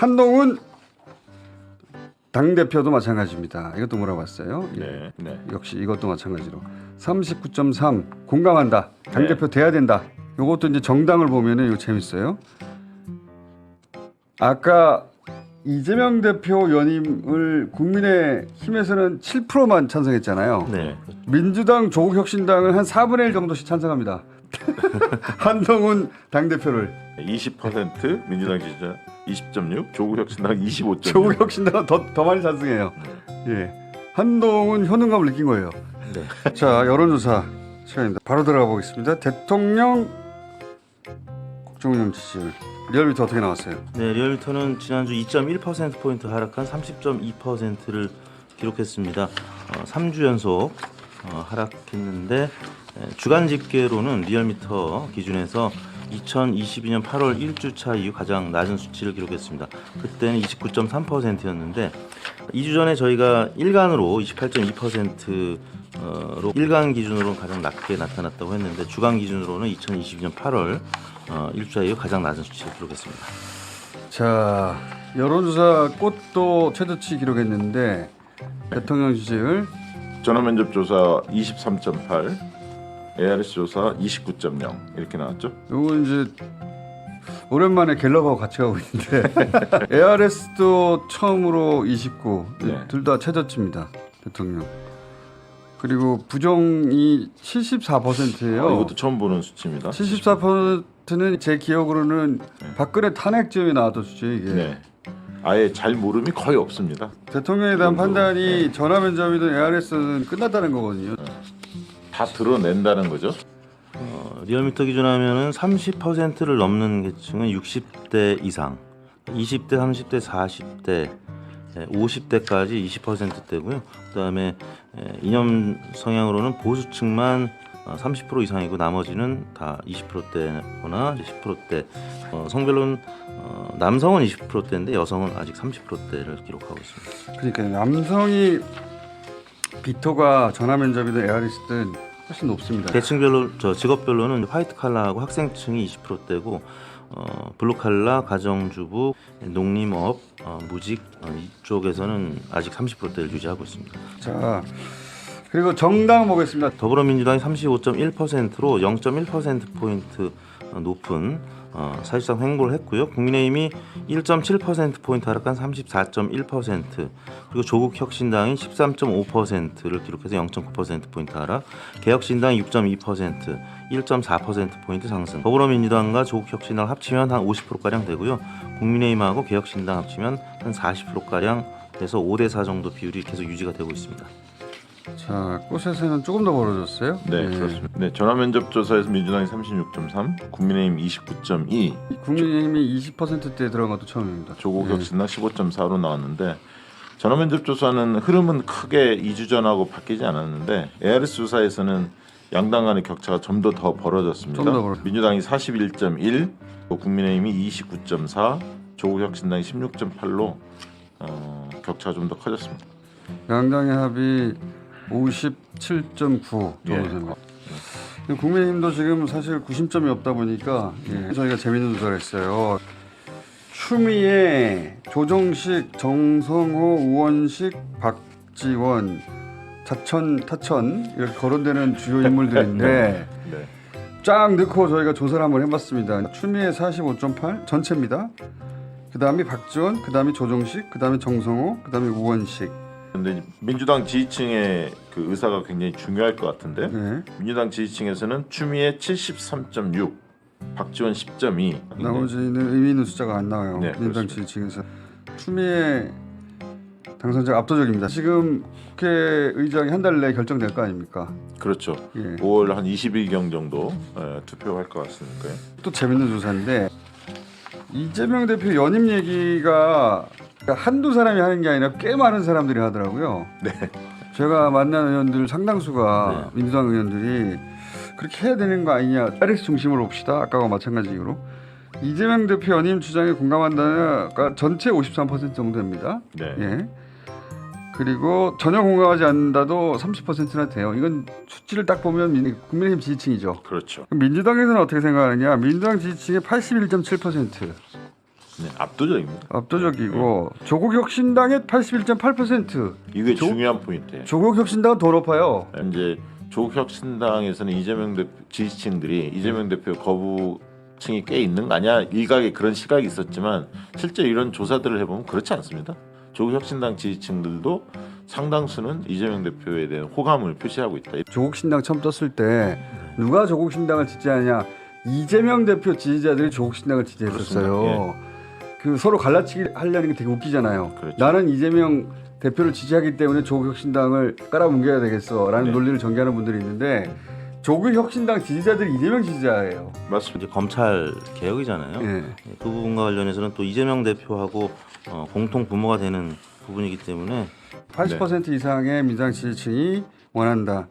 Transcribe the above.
한동훈 당대표도 마찬가지입니다. 이것도 물어봤어요. 네. 역시 이것도 마찬가지로 39.3 공감한다. 당대표 돼야 된다. 이것도 이제 정당을 보면은 이거 재밌어요. 아까 이재명 대표 연임을 국민의힘에서는 7%만 찬성했잖아요. 네. 민주당, 조국혁신당은 한 4분의 1 정도씩 찬성합니다. 한동훈 당대표를. 20% 민주당 지지자 20.6, 조국혁신당 25.6. 조국혁신당은 더 많이 찬성해요. 예, 한동훈 효능감을 느낀 거예요. 네. 자, 여론조사 시간입니다. 바로 들어가 보겠습니다. 대통령 국정운영 지지율 리얼미터 어떻게 나왔어요? 네, 리얼미터는 지난주 2.1%포인트 하락한 30.2%를 기록했습니다. 3주 연속 하락했는데 주간 집계로는 리얼미터 기준에서 2022년 8월 1주차 이후 가장 낮은 수치를 기록했습니다. 그때는 29.3%였는데 2주 전에 저희가 일간으로 28.2%로 일간 기준으로 가장 낮게 나타났다고 했는데 주간 기준으로는 2022년 8월 1주차 이후 가장 낮은 수치를 기록했습니다. 자, 여론조사 꽃도 최저치 기록했는데 대통령 지지율 전화면접조사 23.8, ARS 조사 29.0 이렇게 나왔죠. 이거 이제 오랜만에 갤럽하고 같이 가고 있는데 ARS도 처음으로 29, 네. 둘 다 최저치입니다. 대통령. 그리고 부정이 74%예요. 이것도 처음 보는 수치입니다. 74%는 제 기억으로는 박근혜 탄핵지음이 나왔던 수치예요. 이게. 네. 아예 잘 모름이 거의 없습니다. 대통령에 대한 판단이 전화면접이든 ARS든 끝났다는 거거든요. 다 드러낸다는 거죠. 리얼미터 기준하면은 30%를 넘는 계층은 60대 이상, 20대, 30대, 40대, 50대까지 20%대고요. 그다음에 이념 성향으로는 보수층만 30% 이상이고 나머지는 다 20%대거나 10%대. 성별로는 남성은 20%대인데 여성은 아직 30%대를 기록하고 있습니다. 그러니까 남성이 비토가 전화면접이든 ARS든 훨씬 높습니다. 계층별로 직업별로는 화이트 칼라하고 학생층이 20%대고 블루 칼라, 가정주부, 농림업, 무직 이쪽에서는 아직 30%대를 유지하고 있습니다. 자, 그리고 정당 보겠습니다. 더불어민주당이 35.1%로 0.1%포인트 높은 사실상 횡보를 했고요. 국민의힘이 1.7%포인트 하락한 34.1%, 그리고 조국혁신당이 13.5%를 기록해서 0.9%포인트 하락, 개혁신당이 6.2%, 1.4%포인트 상승. 더불어민주당과 조국혁신당을 합치면 한 50%가량 되고요. 국민의힘하고 개혁신당 합치면 한 40%가량 돼서 5대4 정도 비율이 계속 유지가 되고 있습니다. 자, 꽃에서는 조금 더 벌어졌어요. 네, 그렇습니다. 네, 전화면접조사에서 민주당이 36.3, 국민의힘 29.2, 국민의힘이 20%대에 들어간 것도 처음입니다. 조국혁신당 15.4로 나왔는데 전화면접조사는 흐름은 크게 2주 전하고 바뀌지 않았는데 ARS 조사에서는 양당 간의 격차가 좀 더 벌어졌습니다. 좀더 벌어졌어요. 민주당이 41.1, 국민의힘이 29.4, 조국혁신당이 16.8로 격차가 좀 더 커졌습니다. 양당의 합이 57.9 정도 됩니다. 국민의힘도 지금 사실 구심점이 없다 보니까 저희가 재밌는 조사를 했어요. 추미애, 조정식, 정성호, 우원식, 박지원, 타천 이렇게 거론되는 주요 인물들인데 네. 쫙 넣고 저희가 조사를 한번 해봤습니다. 추미애 45.8 전체입니다. 그 다음이 박지원, 그 다음이 조정식, 그 다음이 정성호, 그 다음이 우원식. 근데 민주당 지지층의 그 의사가 굉장히 중요할 것 같은데 네. 민주당 지지층에서는 추미애 73.6, 박지원 10.2. 나머지는 의미 있는 숫자가 안 나와요. 네, 민주당 그렇습니다. 지지층에서 추미애 당선자가 압도적입니다. 지금 국회의장이 한 달 내에 결정될 거 아닙니까? 그렇죠. 예. 5월 한 20일경 정도 투표할 것 같으니까요. 또 재밌는 조사인데 이재명 대표 연임 얘기가 한두 사람이 하는 게 아니라 꽤 많은 사람들이 하더라고요. 네. 제가 만난 의원들 상당수가 민주당 의원들이 그렇게 해야 되는 거 아니냐. ARS 중심으로 봅시다. 아까와 마찬가지로 이재명 대표 연임 주장에 공감한다가 전체 53% 정도 됩니다. 네. 예. 그리고 전혀 공감하지 않는다도 30%나 돼요. 이건 수치를 딱 보면 국민의힘 지지층이죠. 그렇죠. 그럼 민주당에서는 어떻게 생각하느냐? 민주당 지지층의 81.7%. 네, 압도적입니다. 압도적이고 조국 혁신당의 81.8%. 이게 중요한 포인트예요. 조국 혁신당은 더 높아요. 이제 조국 혁신당에서는 이재명 대표 지지층들이 이재명 대표 거부층이 꽤 있는 거 아니야? 일각에 그런 시각이 있었지만 실제 이런 조사들을 해보면 그렇지 않습니다. 조국 혁신당 지지층들도 상당수는 이재명 대표에 대한 호감을 표시하고 있다. 조국 신당 처음 떴을 때 누가 조국 신당을 지지하냐? 이재명 대표 지지자들이 조국 신당을 지지했었어요. 그렇습니다. 그 서로 갈라치기 하려는 게 되게 웃기잖아요. 그렇죠. 나는 이재명 대표를 지지하기 때문에 조국 혁신당을 깔아뭉개야 되겠어라는 네. 논리를 전개하는 분들이 있는데 조국 혁신당 지지자들이 이재명 지지자예요. 맞습니다. 이제 검찰 개혁이잖아요. 예. 그 부분과 관련해서는 또 이재명 대표하고 공통 부모가 되는 부분이기 때문에 80% 이상의 민주당 지지층이 원한다.